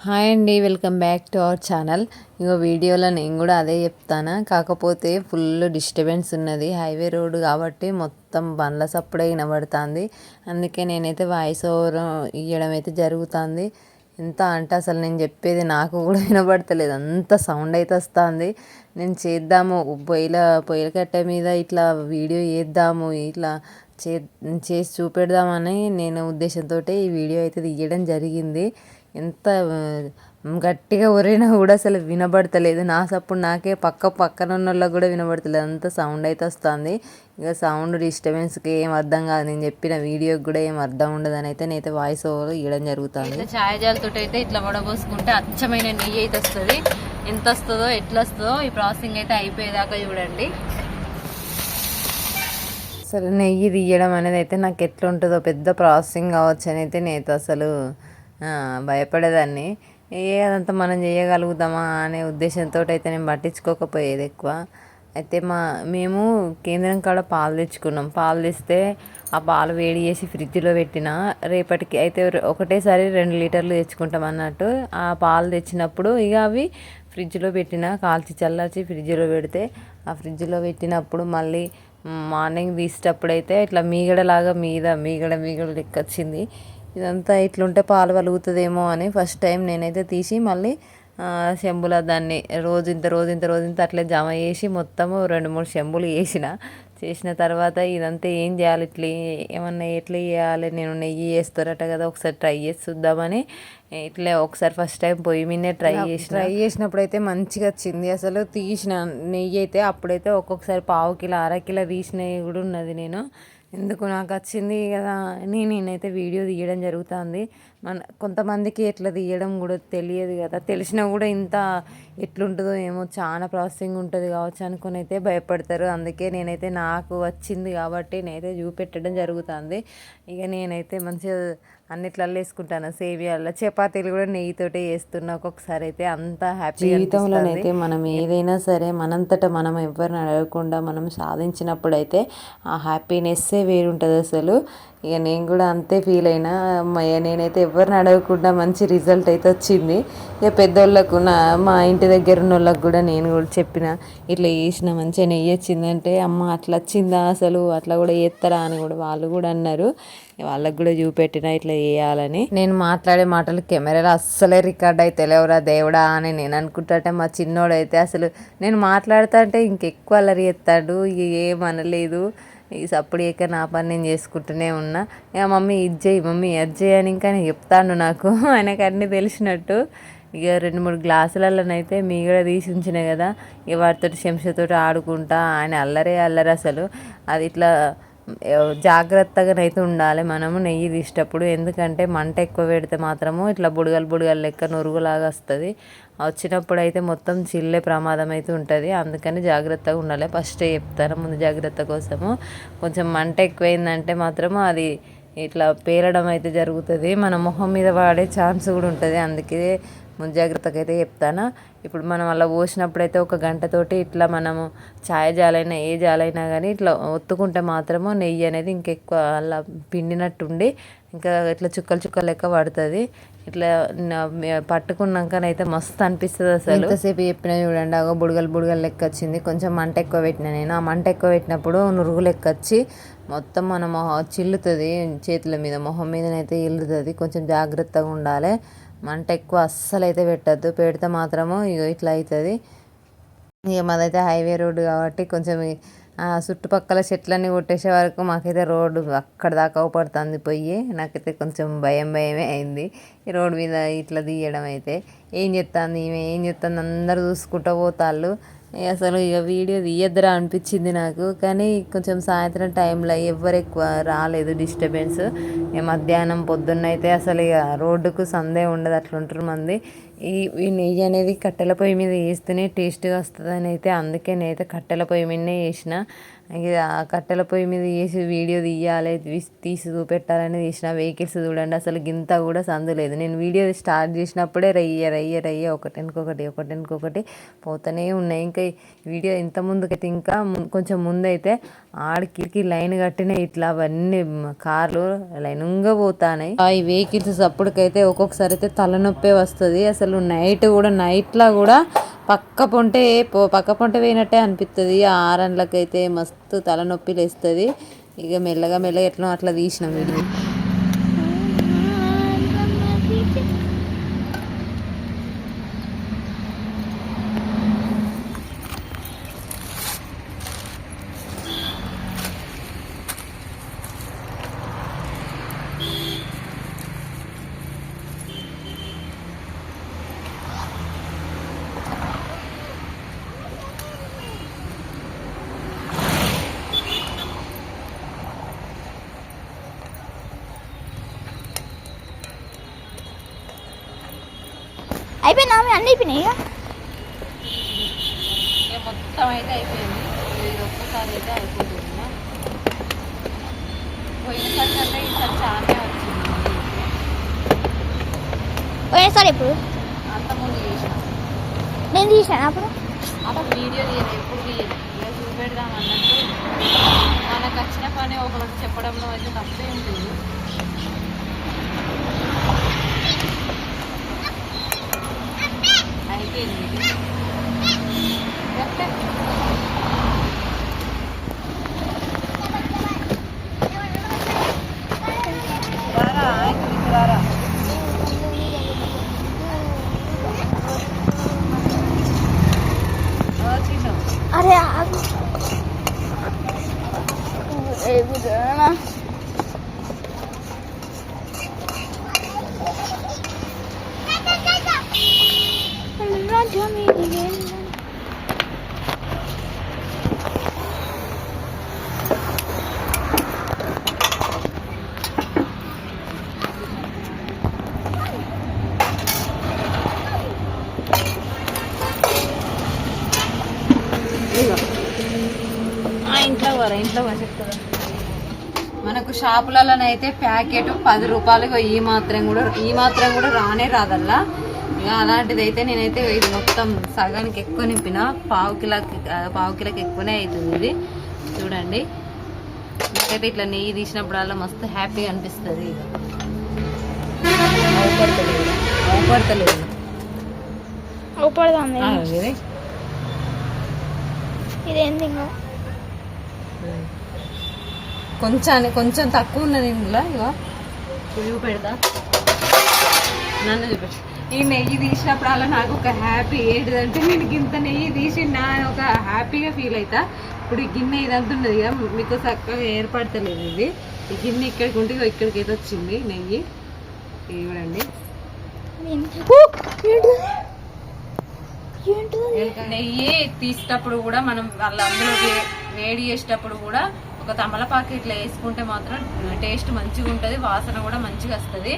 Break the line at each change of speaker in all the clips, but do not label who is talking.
Hi అండి, welcome back to our channel. ఇంకో వీడియోలో నేను కూడా అదే చెప్తాను. కాకపోతే ఫుల్ డిస్టర్బెన్స్ ఉన్నది, హైవే రోడ్ కాబట్టి మొత్తం బండ్ల సప్పుడే వినబడుతుంది. అందుకే నేనైతే వాయిస్ ఓవర్ ఇవ్వడం అయితే జరుగుతుంది. ఎంత అంటే అసలు నేను చెప్పేది నాకు కూడా వినబడతలేదు, అంత సౌండ్ అయితే వస్తుంది. నేను చేద్దాము పొయ్యిల కట్టె మీద ఇట్లా వీడియో చేద్దాము, ఇట్లా చే చేసి చూపెడదామని నేను ఉద్దేశంతో ఈ వీడియో అయితే తీయడం జరిగింది. ఎంత గట్టిగా ఒరైనా కూడా అసలు వినబడతలేదు. నా సప్పుడు నాకే పక్కన ఉన్న వాళ్ళకి కూడా వినబడతలేదు, అంత సౌండ్ అయితే వస్తుంది. ఇక సౌండ్ డిస్టర్బెన్స్కి ఏం అర్థం కాదు, నేను చెప్పిన వీడియోకి కూడా ఏం అర్థం ఉండదని అయితే నేనైతే వాయిస్ ఓవర్ ఇవ్వడం జరుగుతుంది. ఛాయజాలతో అయితే ఇట్లా వడబోసుకుంటే అచ్చమైన నెయ్యి అయితే వస్తుంది. ఎంత వస్తుందో ఎట్లా వస్తుందో ఈ ప్రాసెసింగ్ అయితే అయిపోయేదాకా చూడండి. అసలు నెయ్యి తీయడం అనేది అయితే నాకు ఎట్లా ఉంటుందో పెద్ద ప్రాసెసింగ్ కావచ్చు అని అయితే నేనైతే అసలు భయపడేదాన్ని. అదంతా మనం చేయగలుగుతామా అనే ఉద్దేశంతో అయితే నేను పట్టించుకోకపోయేది ఎక్కువ. అయితే మేము కేంద్రం కాడ పాలు తెచ్చుకున్నాం. పాలు తెస్తే ఆ పాలు వేడి చేసి ఫ్రిడ్జ్లో పెట్టిన రేపటికి అయితే ఒకటేసారి 2 లీటర్లు తెచ్చుకుంటాం అన్నట్టు. ఆ పాలు తెచ్చినప్పుడు ఇక అవి ఫ్రిడ్జ్లో పెట్టిన, కాల్చి చల్లార్చి ఫ్రిడ్జ్లో పెడితే ఆ ఫ్రిడ్జ్లో పెట్టినప్పుడు మళ్ళీ మార్నింగ్ తీసేటప్పుడైతే ఇట్లా మీగడలాగా మీగడ లెక్క వచ్చింది. ఇదంతా ఇట్లుంటే పాలు వలుగుతుందేమో అని ఫస్ట్ టైం నేనైతే తీసి మళ్ళీ చెంబుల దాన్ని రోజు ఇంత అట్లే జమ చేసి మొత్తము 2-3 చెంబులు చేసిన తర్వాత ఇదంతా ఏం చేయాలి, ఏమన్నా ఎట్లా చేయాలి, నేను నెయ్యి వేస్తారట కదా ఒకసారి ట్రై చేసి చూద్దామని ఇట్లా ఒకసారి ఫస్ట్ టైం పొయ్యి మీదే ట్రై చేసినప్పుడు అయితే మంచిగా వచ్చింది. అసలు తీసిన నెయ్యి అయితే అప్పుడైతే ఒక్కొక్కసారి 1/2 కిలో 1/2 కిలో తీసిన నెయ్యి కూడా ఉన్నది. నేను ఎందుకు నాకు వచ్చింది కదా అని నేనైతే వీడియో తీయడం జరుగుతుంది. కొంతమందికి ఎట్లా తీయడం కూడా తెలియదు కదా, తెలిసినా కూడా ఇంత ఎట్లుంటుందో ఏమో, చాలా ప్రాసెసింగ్ ఉంటుంది కావచ్చు అనుకుని అయితే భయపడతారు. అందుకే నేనైతే నాకు వచ్చింది కాబట్టి నేనైతే చూపెట్టడం జరుగుతుంది. ఇక నేనైతే మంచిగా అన్నిట్లలో వేసుకుంటాను. సేవియాల్లో చపాతీలు కూడా నెయ్యితోటే చేస్తున్నా ఒక్కొక్కసారి అయితే. అంత హ్యాపీ జీవితంలోనైతే మనం ఏదైనా సరే మనంతటా మనం ఎవరిని అడగకుండా మనం సాధించినప్పుడైతే ఆ హ్యాపీనెస్సే వేరుంటుంది అసలు. ఇక నేను కూడా అంతే ఫీల్ అయినా. నేనైతే ఎవరిని అడగకుండా మంచి రిజల్ట్ అయితే వచ్చింది. ఇక పెద్దోళ్ళకు మా ఇంటి దగ్గర ఉన్న వాళ్ళకి కూడా నేను కూడా చెప్పిన, ఇట్లా చేసిన మంచిగా నెయ్యి వచ్చిందంటే, అమ్మ అట్లా వచ్చిందా, అసలు అట్లా కూడా చేస్తారా అని కూడా వాళ్ళు కూడా అన్నారు. వాళ్ళకి కూడా చూపెట్టిన ఇట్లా చేయాలని. నేను మాట్లాడే మాటలు కెమెరాలో అస్సలే రికార్డ్ అయితే లేవురా దేవుడా అని నేను అనుకుంటుంటే, మా చిన్నోడైతే అసలు నేను మాట్లాడుతా అంటే ఇంకెక్కువ అల్లరి చేస్తాడు. ఏమనలేదు, ఈ సప్పుడు చేయక నా పని నేను చేసుకుంటూనే ఉన్నా. ఇక మమ్మీ మమ్మీ అది చేయి అని ఇంకా నేను చెప్తాను. నాకు ఆయనకు అన్నీ తెలిసినట్టు. ఇక 2-3 గ్లాసులలోనైతే మీగడ తీసి ఉంచినాయి కదా, ఇక వాటితో చెంచాతో ఆడుకుంటా ఆయన అల్లరే అసలు. అది ఇట్లా జాగ్రత్తగానైతే ఉండాలి మనము నెయ్యి తీసేటప్పుడు. ఎందుకంటే మంట ఎక్కువ పెడితే మాత్రము ఇట్లా బుడగలు లెక్క నురుగులాగా వస్తుంది. వచ్చినప్పుడు అయితే మొత్తం చిల్లే ప్రమాదం అయితే ఉంటుంది. అందుకని జాగ్రత్తగా ఉండాలి. ఫస్ట్ చెప్తాను ముందు జాగ్రత్త కోసము. కొంచెం మంట ఎక్కువైందంటే మాత్రము అది ఇట్లా పేలడం అయితే జరుగుతుంది, మన మొహం మీద వాడే ఛాన్స్ కూడా ఉంటుంది. అందుకే ముందు జాగ్రత్తగా అయితే చెప్తాను. ఇప్పుడు మనం అలా పోసినప్పుడు అయితే 1 గంటతోటి ఇట్లా మనము జాలైనా ఏ జాలైనా కానీ ఇట్లా ఒత్తుకుంటే మాత్రము నెయ్యి అనేది ఇంకెక్కువ అలా పిండినట్టుండి ఇంకా ఇట్లా చుక్కలు లెక్క పడుతుంది. ఇట్లా పట్టుకున్నాకనైతే మస్తు అనిపిస్తుంది అసలు. ఎంతసేపు చెప్పినా చూడండి, అగో బుడగలు లెక్క వచ్చింది. కొంచెం మంట ఎక్కువ పెట్టిన నేను. ఆ మంట ఎక్కువ పెట్టినప్పుడు నురుగు లెక్క వచ్చి మొత్తం మన చిల్లుతుంది చేతుల మీద, మొహం మీదనైతే ఇల్లుతుంది. కొంచెం జాగ్రత్తగా ఉండాలి. మంట ఎక్కువ అస్సలు అయితే పెట్టద్దు, పెడితే మాత్రము ఇట్లా అవుతుంది. ఇక మాదైతే హైవే రోడ్డు కాబట్టి కొంచెం చుట్టుపక్కల చెట్లన్నీ కొట్టేసే వరకు మాకైతే రోడ్డు అక్కడ దాకా అవపడుతుంది పొయ్యి. నాకైతే కొంచెం భయమే అయింది ఈ రోడ్డు మీద ఇట్లా తీయడం అయితే. ఏం చెప్తుంది అందరు చూసుకుంటూ పోతాళ్ళు. అసలు ఇక వీడియో తీయద్దురా అనిపించింది నాకు. కానీ కొంచెం సాయంత్రం టైంలో ఎవరు ఎక్కువ రాలేదు, డిస్టర్బెన్స్. మధ్యాహ్నం పొద్దున్న అయితే అసలు ఇక రోడ్డుకు సందే ఉండదు, అట్లుంటారు మంది. ఈ నెయ్యి అనేది కట్టెల పొయ్యి మీద వేస్తేనే టేస్ట్గా వస్తుందని అయితే, అందుకే నేనైతే కట్టెల పొయ్యి మీదనే చేసిన. ఇక ఆ కట్టెల పొయ్యి మీద వేసి వీడియో తీయాలి, తీసి చూపెట్టాలని తీసిన వెహికల్స్ చూడండి అసలు గింత కూడా సందు లేదు. నేను వీడియో స్టార్ట్ చేసినప్పుడే రయ్య ఒకటెనుకొకటి పోతూనే ఉన్నాయి. ఇంకా వీడియో ఇంత ముందుకైతే ఇంకా కొంచెం ముందైతే ఆడికి లైన్ కట్టిన ఇట్లా అవన్నీ కార్లు లైన్గా పోతాయి. ఈ వెహికల్స్ అప్పటికైతే ఒక్కొక్కసారి అయితే తలనొప్పే వస్తుంది. అసలు నైట్లా కూడా పక్క పొంటే పోయినట్టే అనిపిస్తుంది. ఆ ఆరన్లకైతే మస్తు తలనొప్పి లేస్తుంది. ఇక మెల్లగా ఎట్లా అట్లా తీసినాం వీడియో.
అయిపోయినా అన్నీ అయిపోయినాయి.
ఇక మొత్తం అయితే అయిపోయింది. ఇది ఒక్కసారి అయితే అయిపోతుంది. పోయినసారి కంటే ఈసారి చాలానే వచ్చింది.
పోయినసారి ఇప్పుడు
అంతకుముందు చేసిన
నేను తీసాను
అప్పుడు వీడియో తీయలేదు, ఎప్పుడు తీయలేదు. ఇలా చూపెడదాం అన్నట్టు మనకు వచ్చిన పని ఒకటి చెప్పడంలో అయితే తప్పే ఉంటుంది. అయిపోయింది.
అరే
ఇంట్లో చెప్తారా మనకు షాపులలోనైతే ప్యాకెట్ 10 రూపాయలు. ఈ మాత్రం కూడా రానే రాదల్లా. ఇక అలాంటిది అయితే నేనైతే ఇది మొత్తం సగానికి ఎక్కువ నింపిన, పావు కిలోకి ఎక్కువనే అవుతుంది. ఇది చూడండి. నాకైతే ఇట్లా నెయ్యి తీసినప్పుడల్లా మస్తు హ్యాపీగా అనిపిస్తుంది.
ఇదేంది
కొంచెం తక్కువ ఉన్నది ఇందులో. ఇగో చూపెడతా, నన్ను చూపెట్టు. ఈ నెయ్యి తీసినప్పుడల్లా నాకు ఒక హ్యాపీ ఏంటిదంటే నేను ఇంత నెయ్యి తీసి నా ఒక హ్యాపీగా ఫీల్ అవుతా. ఇప్పుడు ఈ గిన్నె ఇదంతా ఉన్నది కదా, మీకు చక్కగా ఏర్పడతలేదు. ఇది ఈ గిన్నె ఇక్కడికి ఉంటే ఇక్కడికైతే వచ్చింది నెయ్యి. చూడండి, నెయ్యి తీసేటప్పుడు కూడా మనం అందులో వేడి చేసేటప్పుడు కూడా ఒక తమలపాకు ఇట్లా వేసుకుంటే మాత్రం టేస్ట్ మంచిగా ఉంటుంది, వాసన కూడా మంచిగా వస్తుంది.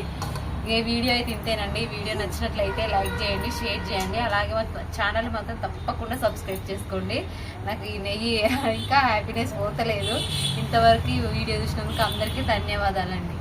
ఈ వీడియో అయితే ఇంతేనండి. ఈ వీడియో నచ్చినట్లయితే లైక్ చేయండి, షేర్ చేయండి. అలాగే మా ఛానల్ మాత్రం తప్పకుండా సబ్స్క్రైబ్ చేసుకోండి. నాకు ఈ నెయ్యి ఇంకా హ్యాపీనెస్ పోతలేదు. ఇంతవరకు ఈ వీడియో చూసినందుకు అందరికీ ధన్యవాదాలండి.